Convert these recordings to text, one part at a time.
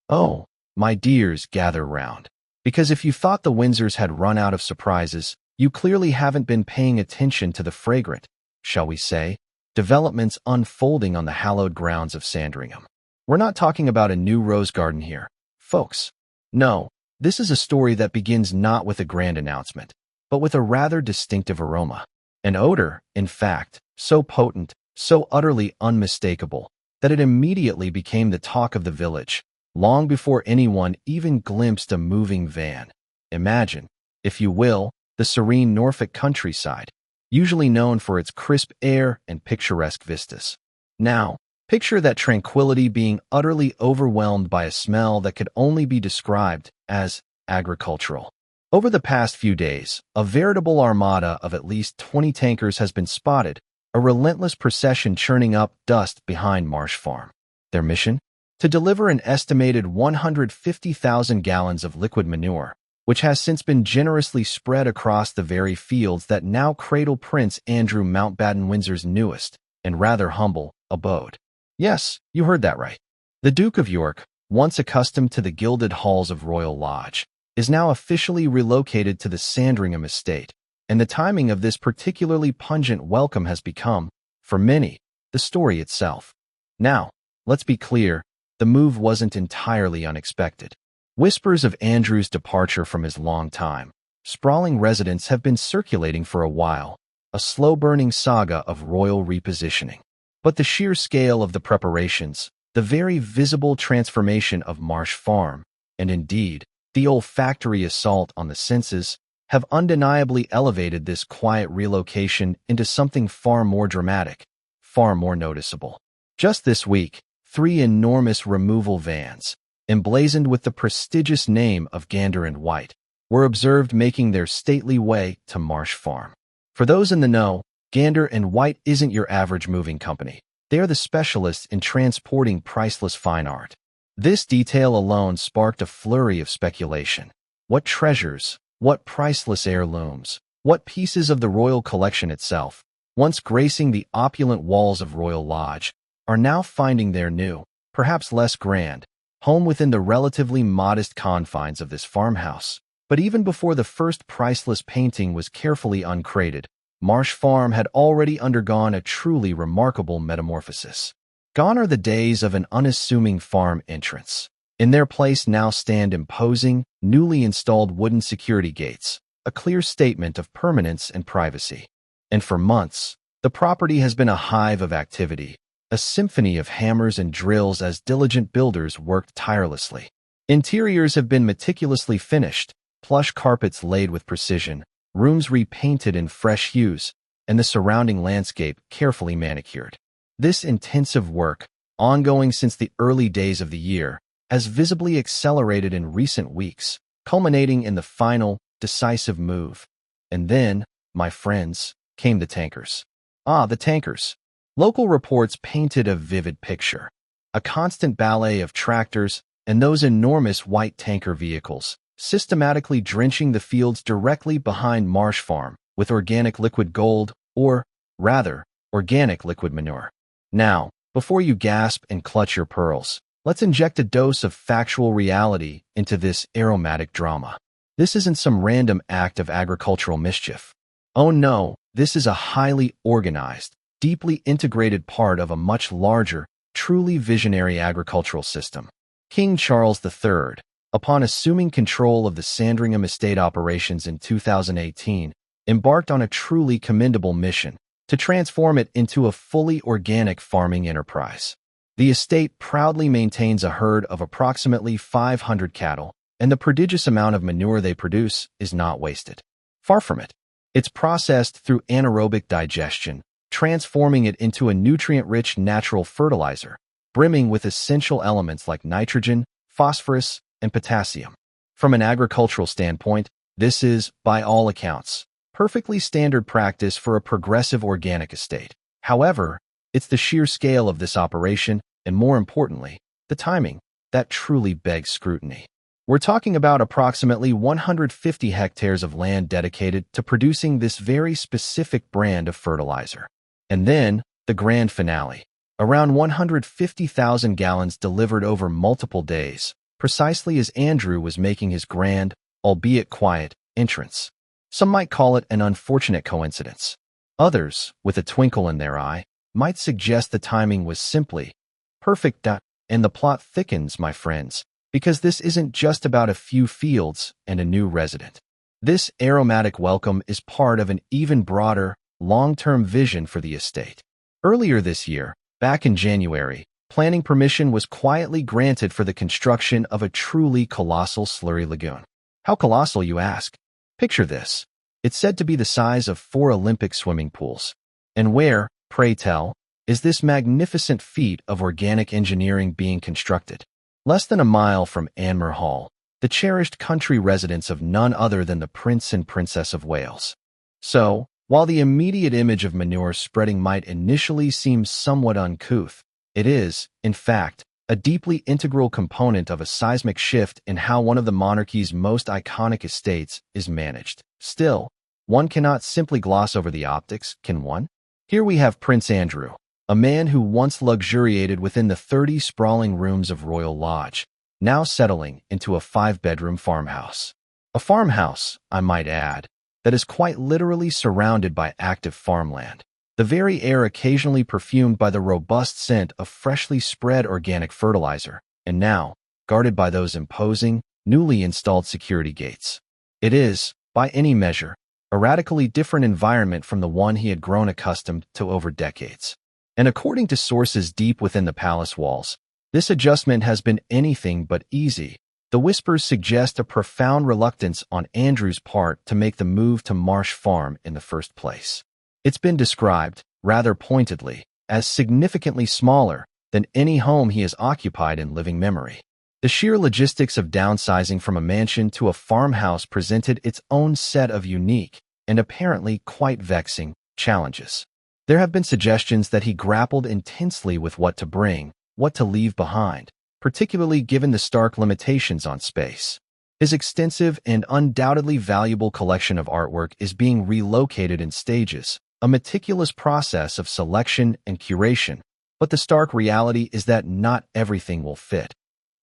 Oh, my dears, gather round. Because if you thought the Windsors had run out of surprises, you clearly haven't been paying attention to the fragrant, shall we say, developments unfolding on the hallowed grounds of Sandringham. We're not talking about a new rose garden here, folks. No, this is a story that begins not with a grand announcement, but with a rather distinctive aroma. An odor, in fact, so potent, so utterly unmistakable, that it immediately became the talk of the village, long before anyone even glimpsed a moving van. Imagine, if you will, the serene Norfolk countryside, usually known for its crisp air and picturesque vistas. Now, picture that tranquility being utterly overwhelmed by a smell that could only be described as agricultural. Over the past few days, a veritable armada of at least 20 tankers has been spotted, a relentless procession churning up dust behind Marsh Farm. Their mission? To deliver an estimated 150,000 gallons of liquid manure, which has since been generously spread across the very fields that now cradle Prince Andrew Mountbatten Windsor's newest and rather humble abode. Yes, you heard that right. The Duke of York, once accustomed to the gilded halls of Royal Lodge, is now officially relocated to the Sandringham estate, and the timing of this particularly pungent welcome has become, for many, the story itself. Now, let's be clear, the move wasn't entirely unexpected. Whispers of Andrew's departure from his long-time, sprawling residence have been circulating for a while, a slow-burning saga of royal repositioning. But the sheer scale of the preparations, the very visible transformation of Marsh Farm, and indeed, the olfactory assault on the senses, have undeniably elevated this quiet relocation into something far more dramatic, far more noticeable. Just this week, 3 enormous removal vans, emblazoned with the prestigious name of Gander and White, were observed making their stately way to Marsh Farm. For those in the know, Gander and White isn't your average moving company. They are the specialists in transporting priceless fine art. This detail alone sparked a flurry of speculation. What treasures, what priceless heirlooms, what pieces of the royal collection itself, once gracing the opulent walls of Royal Lodge, are now finding their new, perhaps less grand, home within the relatively modest confines of this farmhouse. But even before the first priceless painting was carefully uncrated, Marsh Farm had already undergone a truly remarkable metamorphosis. Gone are the days of an unassuming farm entrance. In their place now stand imposing, newly installed wooden security gates, a clear statement of permanence and privacy. And for months, the property has been a hive of activity, a symphony of hammers and drills as diligent builders worked tirelessly. Interiors have been meticulously finished, plush carpets laid with precision, rooms repainted in fresh hues, and the surrounding landscape carefully manicured. This intensive work, ongoing since the early days of the year, has visibly accelerated in recent weeks, culminating in the final, decisive move. And then, my friends, came the tankers. Ah, the tankers. Local reports painted a vivid picture. A constant ballet of tractors and those enormous white tanker vehicles, systematically drenching the fields directly behind Marsh Farm with organic liquid gold, or, rather, organic liquid manure. Now, before you gasp and clutch your pearls, let's inject a dose of factual reality into this aromatic drama. This isn't some random act of agricultural mischief. Oh no, this is a highly organized, deeply integrated part of a much larger, truly visionary agricultural system. King Charles III, upon assuming control of the Sandringham estate operations in 2018, embarked on a truly commendable mission to transform it into a fully organic farming enterprise. The estate proudly maintains a herd of approximately 500 cattle, and the prodigious amount of manure they produce is not wasted. Far from it. It's processed through anaerobic digestion, transforming it into a nutrient-rich natural fertilizer, brimming with essential elements like nitrogen, phosphorus, and potassium. From an agricultural standpoint, this is, by all accounts, perfectly standard practice for a progressive organic estate. However, it's the sheer scale of this operation, and more importantly, the timing, that truly begs scrutiny. We're talking about approximately 150 hectares of land dedicated to producing this very specific brand of fertilizer. And then, the grand finale. Around 150,000 gallons delivered over multiple days, precisely as Andrew was making his grand, albeit quiet, entrance. Some might call it an unfortunate coincidence. Others, with a twinkle in their eye, might suggest the timing was simply perfect. And the plot thickens, my friends, because this isn't just about a few fields and a new resident. This aromatic welcome is part of an even broader, long-term vision for the estate. Earlier this year, back in January, planning permission was quietly granted for the construction of a truly colossal slurry lagoon. How colossal, you ask? Picture this. It's said to be the size of 4 Olympic swimming pools. And where, pray tell, is this magnificent feat of organic engineering being constructed? Less than a mile from Anmer Hall, the cherished country residence of none other than the Prince and Princess of Wales. So, while the immediate image of manure spreading might initially seem somewhat uncouth, it is, in fact, a deeply integral component of a seismic shift in how one of the monarchy's most iconic estates is managed. Still, one cannot simply gloss over the optics, can one? Here we have Prince Andrew, a man who once luxuriated within the 30 sprawling rooms of Royal Lodge, now settling into a 5-bedroom farmhouse. A farmhouse, I might add, that is quite literally surrounded by active farmland. The very air occasionally perfumed by the robust scent of freshly spread organic fertilizer, and now, guarded by those imposing, newly installed security gates. It is, by any measure, a radically different environment from the one he had grown accustomed to over decades. And according to sources deep within the palace walls, this adjustment has been anything but easy. The whispers suggest a profound reluctance on Andrew's part to make the move to Marsh Farm in the first place. It's been described, rather pointedly, as significantly smaller than any home he has occupied in living memory. The sheer logistics of downsizing from a mansion to a farmhouse presented its own set of unique, and apparently quite vexing, challenges. There have been suggestions that he grappled intensely with what to bring, what to leave behind, particularly given the stark limitations on space. His extensive and undoubtedly valuable collection of artwork is being relocated in stages, a meticulous process of selection and curation, but the stark reality is that not everything will fit.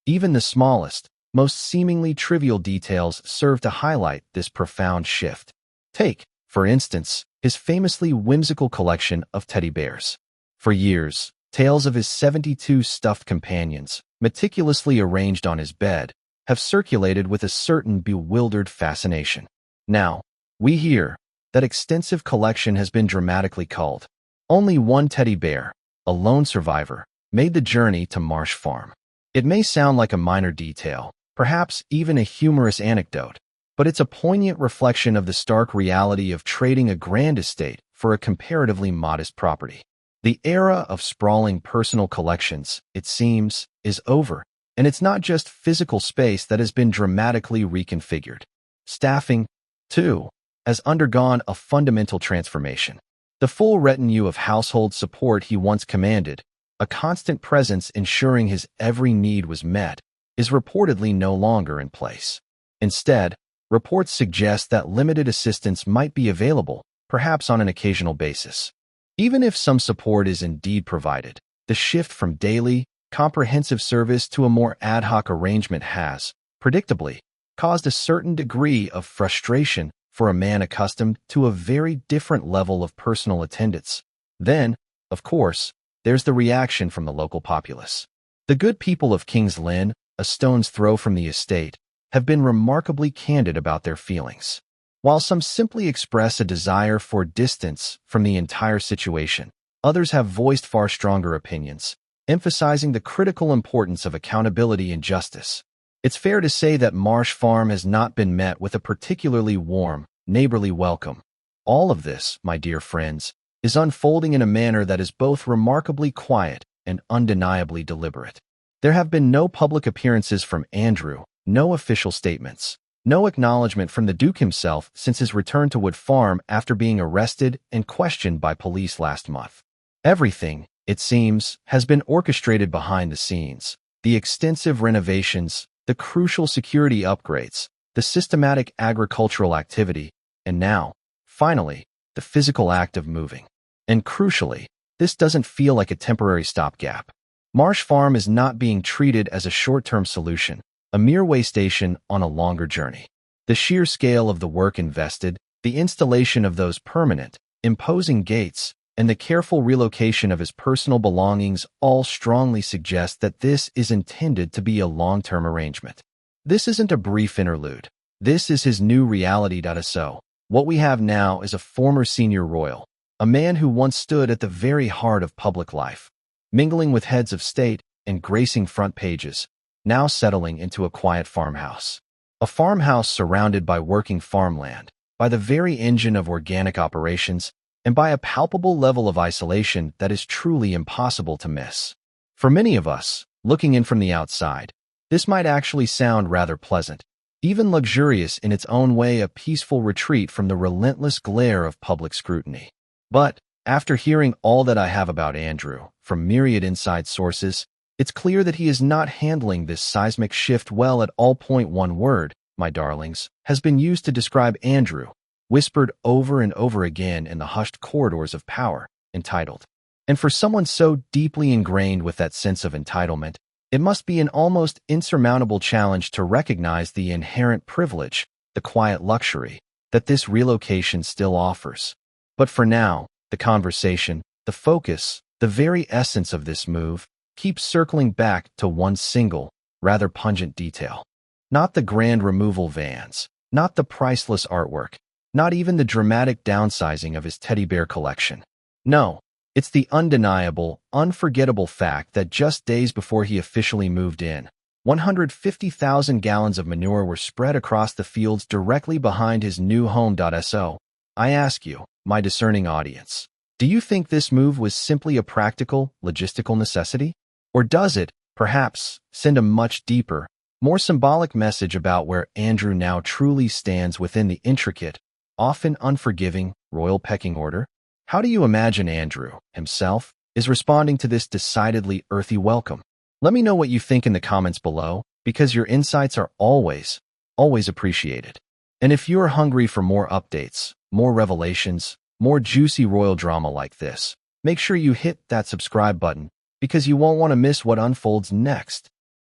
Even the smallest, most seemingly trivial details serve to highlight this profound shift. Take, for instance, his famously whimsical collection of teddy bears. For years, tales of his 72 stuffed companions, meticulously arranged on his bed, have circulated with a certain bewildered fascination. Now, we hear that extensive collection has been dramatically culled. Only one teddy bear, a lone survivor, made the journey to Marsh Farm. It may sound like a minor detail, perhaps even a humorous anecdote, but it's a poignant reflection of the stark reality of trading a grand estate for a comparatively modest property. The era of sprawling personal collections, it seems, is over, and it's not just physical space that has been dramatically reconfigured. Staffing, too, has undergone a fundamental transformation. The full retinue of household support he once commanded, a constant presence ensuring his every need was met, is reportedly no longer in place. Instead, reports suggest that limited assistance might be available, perhaps on an occasional basis. Even if some support is indeed provided, the shift from daily, comprehensive service to a more ad hoc arrangement has, predictably, caused a certain degree of frustration for a man accustomed to a very different level of personal attendance. Then, of course, there's the reaction from the local populace. The good people of King's Lynn, a stone's throw from the estate, have been remarkably candid about their feelings. While some simply express a desire for distance from the entire situation, others have voiced far stronger opinions, emphasizing the critical importance of accountability and justice. It's fair to say that Marsh Farm has not been met with a particularly warm, neighborly welcome. All of this, my dear friends, is unfolding in a manner that is both remarkably quiet and undeniably deliberate. There have been no public appearances from Andrew, no official statements, no acknowledgement from the Duke himself since his return to Wood Farm after being arrested and questioned by police last month. Everything, it seems, has been orchestrated behind the scenes. The extensive renovations, the crucial security upgrades, the systematic agricultural activity, and now, finally, the physical act of moving. And crucially, this doesn't feel like a temporary stopgap. Marsh Farm is not being treated as a short-term solution, a mere way station on a longer journey. The sheer scale of the work invested, the installation of those permanent, imposing gates, and the careful relocation of his personal belongings all strongly suggest that this is intended to be a long-term arrangement. This isn't a brief interlude. This is his new reality. So, what we have now is a former senior royal, a man who once stood at the very heart of public life, mingling with heads of state and gracing front pages, now settling into a quiet farmhouse. A farmhouse surrounded by working farmland, by the very engine of organic operations, and by a palpable level of isolation that is truly impossible to miss. For many of us, looking in from the outside, this might actually sound rather pleasant, even luxurious in its own way, a peaceful retreat from the relentless glare of public scrutiny. But, after hearing all that I have about Andrew, from myriad inside sources, it's clear that he is not handling this seismic shift well at all. One word, my darlings, has been used to describe Andrew, whispered over and over again in the hushed corridors of power, entitled. And for someone so deeply ingrained with that sense of entitlement, it must be an almost insurmountable challenge to recognize the inherent privilege, the quiet luxury, that this relocation still offers. But for now, the conversation, the focus, the very essence of this move, keeps circling back to one single, rather pungent detail. Not the grand removal vans, not the priceless artwork, not even the dramatic downsizing of his teddy bear collection. No, it's the undeniable, unforgettable fact that just days before he officially moved in, 150,000 gallons of manure were spread across the fields directly behind his new home. So, I ask you, my discerning audience, do you think this move was simply a practical, logistical necessity? Or does it, perhaps, send a much deeper, more symbolic message about where Andrew now truly stands within the intricate, often unforgiving, royal pecking order? How do you imagine Andrew, himself, is responding to this decidedly earthy welcome? Let me know what you think in the comments below, because your insights are always appreciated. And if you're hungry for more updates, more revelations, more juicy royal drama like this, make sure you hit that subscribe button, because you won't want to miss what unfolds next.